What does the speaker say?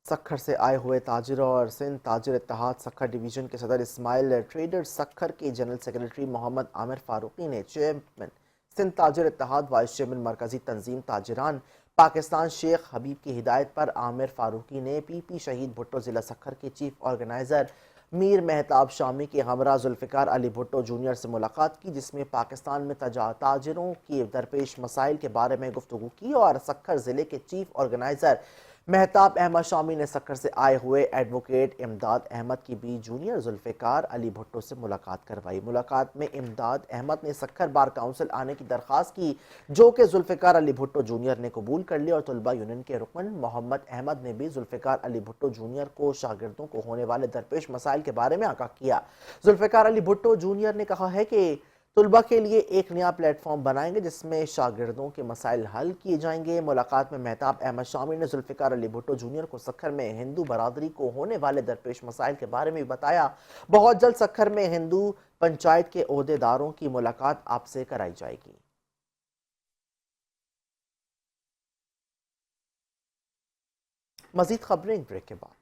سکھر سے آئے ہوئے تاجر اور سندھ تاجر اتحاد سکھر ڈویژن کے صدر اسماعیل ٹریڈر سکھر کے جنرل سیکرٹری محمد عامر فاروقی نے چیئرمین سندھ تاجر اتحاد وائس چیئرمین مرکزی تنظیم تاجران پاکستان شیخ حبیب کی ہدایت پر عامر فاروقی نے پی پی شہید بھٹو ضلع سکھر کے چیف آرگنائزر میر مہتاب شامی کے ہمراہ ذوالفقار علی بھٹو جونیئر سے ملاقات کی، جس میں پاکستان میں تاجروں کی درپیش مسائل کے بارے میں گفتگو کی اور سکھر ضلع کے چیف آرگنائزر مہتاب احمد شامی نے سکھر سے آئے ہوئے ایڈوکیٹ امداد احمد کی بھی جونیئر ذوالفقار علی بھٹو سے ملاقات کروائی۔ ملاقات میں امداد احمد نے سکھر بار کاؤنسل آنے کی درخواست کی، جو کہ ذوالفقار علی بھٹو جونیئر نے قبول کر لی، اور طلبہ یونین کے رکن محمد احمد نے بھی ذوالفقار علی بھٹو جونیئر کو شاگردوں کو ہونے والے درپیش مسائل کے بارے میں آگاہ کیا۔ ذوالفقار علی بھٹو جونیئر نے کہا ہے کہ طلبہ کے لیے ایک نیا پلیٹ فارم بنائیں گے جس میں شاگردوں کے مسائل حل کیے جائیں گے۔ ملاقات میں مہتاب احمد شامی نے ذوالفقار علی بھٹو جونیئر کو سکھر میں ہندو برادری کو ہونے والے درپیش مسائل کے بارے میں بتایا۔ بہت جلد سکھر میں ہندو پنچایت کے عہدے داروں کی ملاقات آپ سے کرائی جائے گی۔ مزید خبریں ایک بریک کے بعد۔